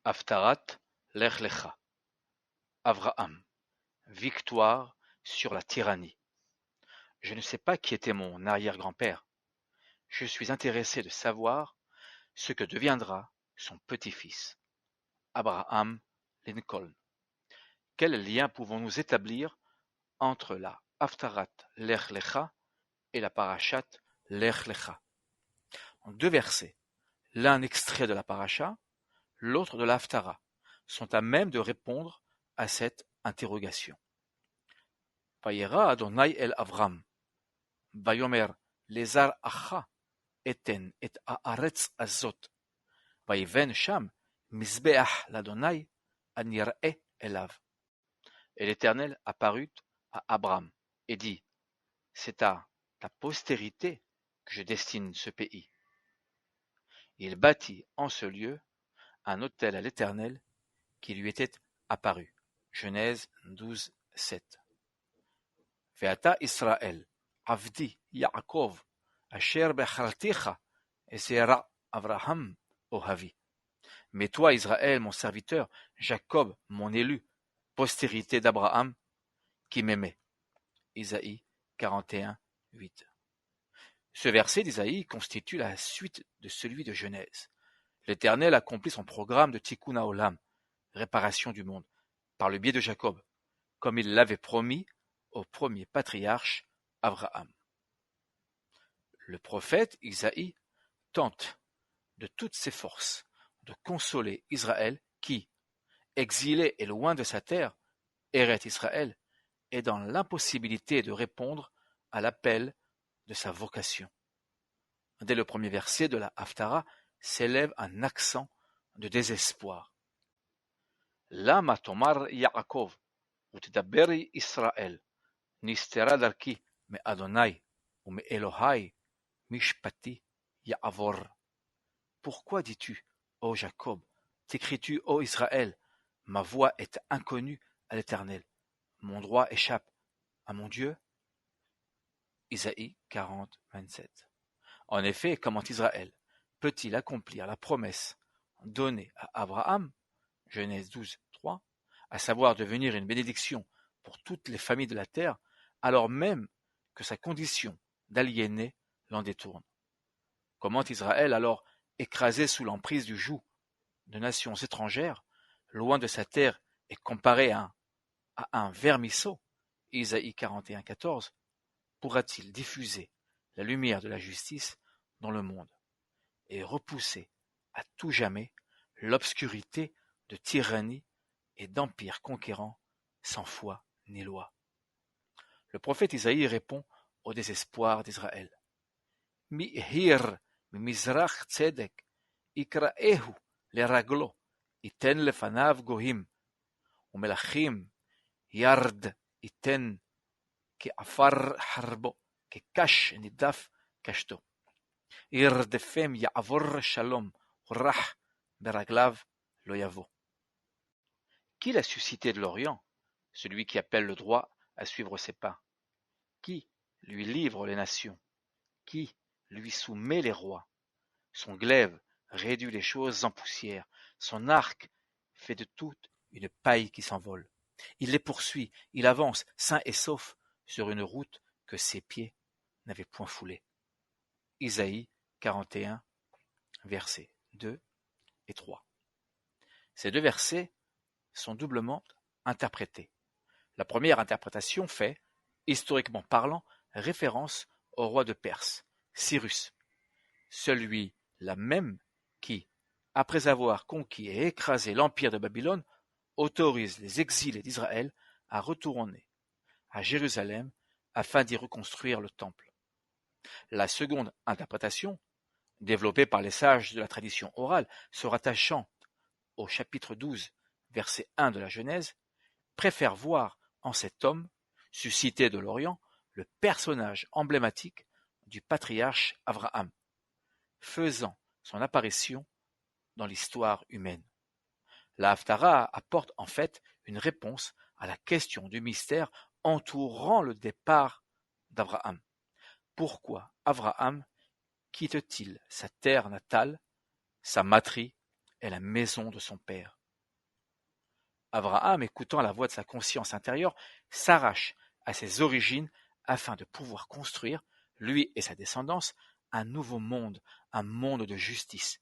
Haftarat Lech Lecha. Avraham. Victoire sur la tyrannie. Je ne sais pas qui était mon arrière-grand-père. Je suis intéressé de savoir ce que deviendra son petit-fils. Abraham Lincoln. Quel lien pouvons-nous établir entre la Haftarat Lech Lecha et la Parashat Lech Lecha? En deux versets, l'un extrait de la Paracha, l'autre de la Haftara, sont à même de répondre à cette interrogation. Vayera Adonai el Avram, Vayomer lezar acha eten et haaretz azot, Vayiven sham mizbeach l'Adonai anir'eh elav. Et l'Éternel apparut à Abraham et dit: C'est à ta postérité que je destine ce pays. Il bâtit en ce lieu un autel à l'Éternel qui lui était apparu. Genèse 12, 7. Ve'ata Israël, avdi Yaakov, asher becharticha, esera Avraham ohavi. Mais toi, Israël, mon serviteur, Jacob, mon élu, postérité d'Abraham, qui m'aimait. Isaïe 41, 8. Ce verset d'Isaïe constitue la suite de celui de Genèse. L'Éternel accomplit son programme de Tikkun Haolam, réparation du monde, par le biais de Jacob, comme il l'avait promis au premier patriarche Abraham. Le prophète Isaïe tente de toutes ses forces de consoler Israël qui, exilé et loin de sa terre, Eret Israël, est dans l'impossibilité de répondre à l'appel de sa vocation. Dès le premier verset de la Haftara s'élève un accent de désespoir. Lama tomar Yaakov, utdaberi Israël, nistera darki me Adonai, ou me Elohai, mishpati Ya'avor. Pourquoi dis-tu, ô Jacob, t'écris-tu, ô Israël, ma voix est inconnue à l'Éternel, mon droit échappe à mon Dieu? Isaïe 40, 27. En effet, comment Israël peut-il accomplir la promesse donnée à Abraham, Genèse 12, 3, à savoir devenir une bénédiction pour toutes les familles de la terre, alors même que sa condition d'aliéné l'en détourne? Comment Israël, alors écrasé sous l'emprise du joug de nations étrangères, loin de sa terre et comparé à un vermisseau, Isaïe 41, 14, pourra-t-il diffuser la lumière de la justice dans le monde et repousser à tout jamais l'obscurité de tyrannie et d'empire conquérant sans foi ni loi? Le prophète Isaïe répond au désespoir d'Israël. Mi-hir mi-mizrach tzedek ikraehu leraglo iten lefanav gohim umelachim yard iten ke'afar harbo ke'kash nidaf kashto irdefem ya'avor shalom rach beraglav lo yavo. Qui l'a suscité de l'Orient, celui qui appelle le droit à suivre ses pas? Qui lui livre les nations? Qui lui soumet les rois? Son glaive réduit les choses en poussière, son arc fait de toutes une paille qui s'envole. Il les poursuit, il avance, sain et sauf, sur une route que ses pieds n'avaient point foulée. Isaïe 41, versets 2 et 3. Ces deux versets sont doublement interprétés. La première interprétation fait, historiquement parlant, référence au roi de Perse, Cyrus, celui-là même qui, après avoir conquis et écrasé l'empire de Babylone, autorise les exilés d'Israël à retourner à Jérusalem afin d'y reconstruire le temple. La seconde interprétation, développée par les sages de la tradition orale, se rattachant au chapitre 12, verset 1 de la Genèse, préfère voir en cet homme, suscité de l'Orient, le personnage emblématique du patriarche Abraham, faisant son apparition dans l'histoire humaine. La Haftara apporte en fait une réponse à la question du mystère entourant le départ d'Abraham. Pourquoi Abraham quitte-t-il sa terre natale, sa matrie et la maison de son père. Abraham, écoutant la voix de sa conscience intérieure, s'arrache à ses origines afin de pouvoir construire, lui et sa descendance, un nouveau monde, un monde de justice,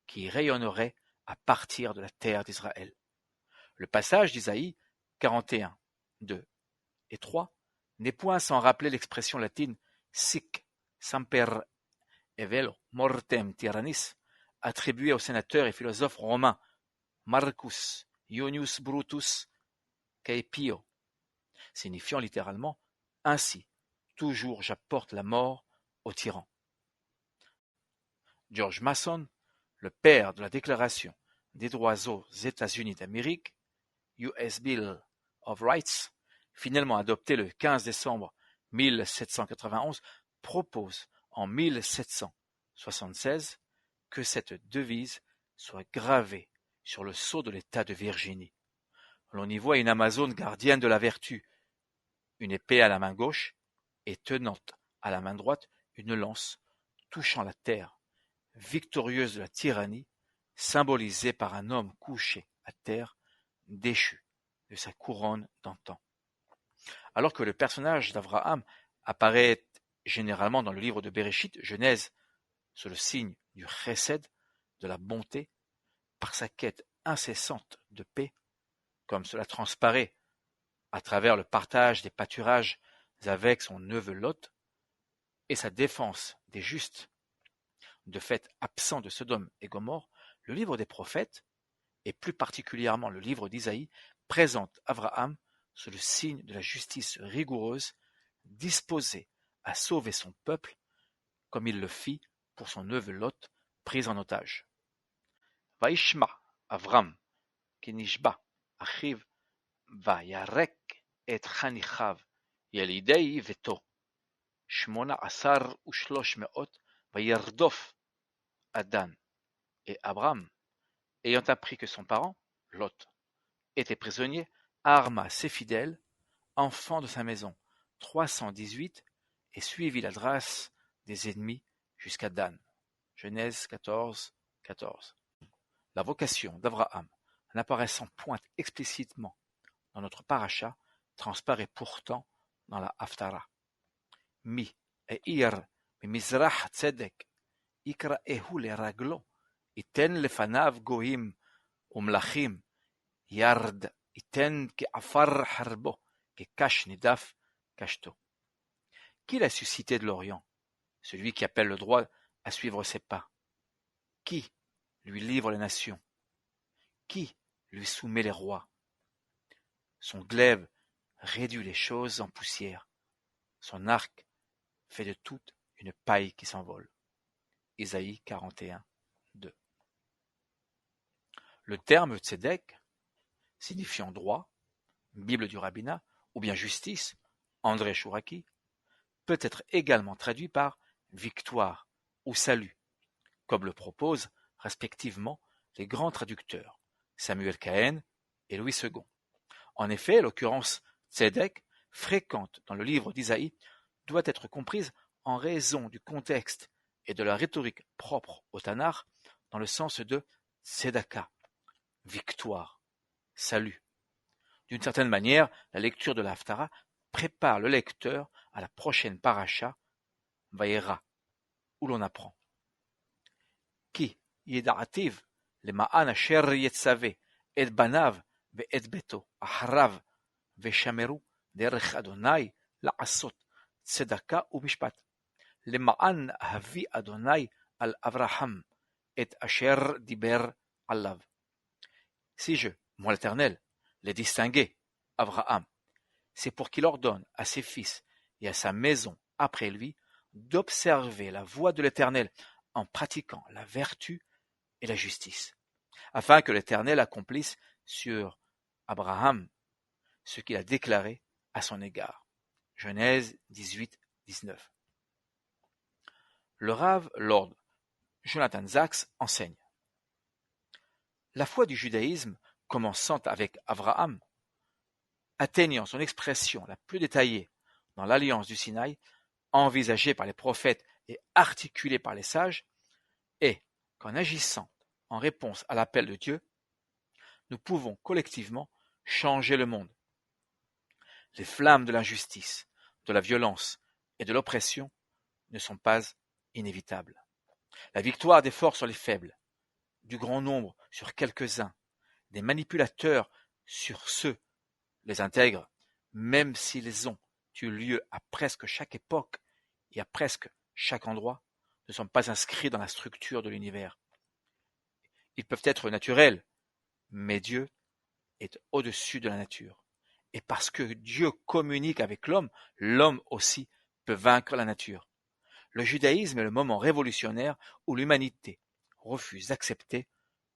qui rayonnerait à partir de la terre d'Israël. Le passage d'Isaïe 41, 2 et 3 n'est point sans rappeler l'expression latine sic semper evelo mortem tyrannis, attribuée au sénateur et philosophe romain Marcus Iunius Brutus Caepio, signifiant littéralement « Ainsi, toujours j'apporte la mort aux tyrans ». George Mason, le père de la Déclaration des droits aux États-Unis d'Amérique, US Bill of Rights, finalement adoptée le 15 décembre 1791, propose en 1776 que cette devise soit gravée sur le sceau de l'État de Virginie. L'on y voit une Amazone gardienne de la vertu, une épée à la main gauche et tenant à la main droite une lance touchant la terre, victorieuse de la tyrannie, symbolisée par un homme couché à terre, déchu de sa couronne d'antan. Alors que le personnage d'Abraham apparaît généralement dans le livre de Béréchit, Genèse, sous le signe du chesed, de la bonté, par sa quête incessante de paix, comme cela transparaît à travers le partage des pâturages avec son neveu Lot, et sa défense des justes, de fait absent de Sodome et Gomorrhe, le livre des prophètes, et plus particulièrement le livre d'Isaïe, présente Abraham sous le signe de la justice rigoureuse, disposé à sauver son peuple, comme il le fit pour son neveu Lot, pris en otage. Vaishma Avram Kenishba Achiv Vayarek et Chanichav Yelidei Veto 18 Vayerdof Adan. Et Abraham, ayant appris que son parent, Lot, était prisonnier, arma ses fidèles, enfants de sa maison, 318, et suivit la grâce des ennemis jusqu'à Dan. Genèse 14, 14. La vocation d'Abraham, n'apparaissant point explicitement dans notre paracha, transparaît pourtant dans la Haftara. Mi eir mimizrach tzedek ikraehu leraglo iten lefanav goim umlachim yard iten ke'afar harbo ke'kash nidaf kashto. Qui l'a suscité de l'Orient, celui qui appelle le droit à suivre ses pas? Qui lui livre les nations? Qui lui soumet les rois? Son glaive réduit les choses en poussière, son arc fait de toute une paille qui s'envole. Isaïe 41, 2. Le terme tzedek, signifiant droit, Bible du rabbinat, ou bien justice, André Chouraki, peut être également traduit par victoire ou salut, comme le proposent respectivement les grands traducteurs, Samuel Cahen et Louis II. En effet, l'occurrence tzedek, fréquente dans le livre d'Isaïe, doit être comprise en raison du contexte et de la rhétorique propre au Tanakh dans le sens de tzedaka, victoire, salut. D'une certaine manière, la lecture de la Haftara prépare le lecteur à la prochaine paracha, Vayera, où l'on apprend Ki yeda'ativ lema'an asher yetzave et banav ve'et beto ahrav ve'shameru derech Adonai la'asot tzedaka u'mishpat למען הביא אדוני על אברהם et asher diber alav. Si je, moi l'Éternel, l'ai distingué, Abraham, c'est pour qu'il ordonne à ses fils et à sa maison après lui d'observer la voie de l'Éternel en pratiquant la vertu et la justice, afin que l'Éternel accomplisse sur Abraham ce qu'il a déclaré à son égard. Genèse 18, 19. Le Rav Lord Jonathan Sacks enseigne. La foi du judaïsme, commençant avec Abraham, atteignant son expression la plus détaillée dans l'alliance du Sinaï, envisagée par les prophètes et articulée par les sages, est qu'en agissant en réponse à l'appel de Dieu, nous pouvons collectivement changer le monde. Les flammes de l'injustice, de la violence et de l'oppression ne sont pas inévitables. La victoire des forts sur les faibles, du grand nombre sur quelques-uns, des manipulateurs sur ceux, les intègres, même s'ils ont eu lieu à presque chaque époque et à presque chaque endroit, ne sont pas inscrits dans la structure de l'univers. Ils peuvent être naturels, mais Dieu est au-dessus de la nature. Et parce que Dieu communique avec l'homme, l'homme aussi peut vaincre la nature. Le judaïsme est le moment révolutionnaire où l'humanité refuse d'accepter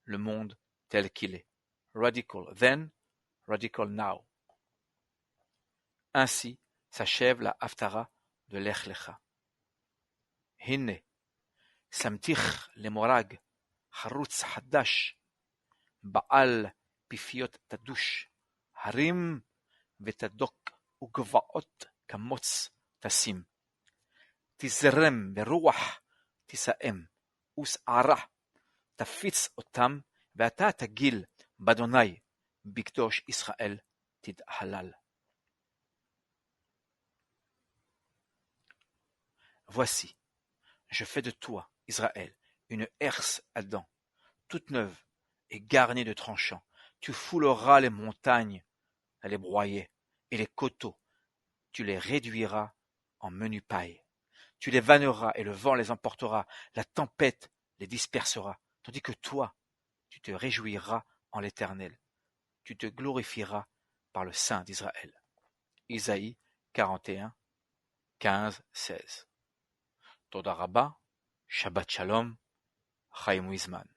le monde tel qu'il est. Radical then, radical now. Ainsi s'achève la Haftara de Lech Lecha. Hinne, samtich lemorag, harutz hadash, baal pifiot tadush, harim ותדוק וגבעות כמוץ תשים. תזרם ברוח תסאם, וסערה תפיץ אותם, ואתה תגיל באדוני, בקדוש ישראל תתהלל. Voici, je fais de toi, Israël, une herse à dents, toute neuve et garnie de tranchants. Tu fouleras les montagnes à les broyer, et les coteaux, tu les réduiras en menu paille. Tu les vanneras et le vent les emportera, la tempête les dispersera, tandis que toi, tu te réjouiras en l'Éternel. Tu te glorifieras par le Saint d'Israël. Isaïe 41, 15, 16. Toda Rabba, Shabbat Shalom, Chaim Wiesman.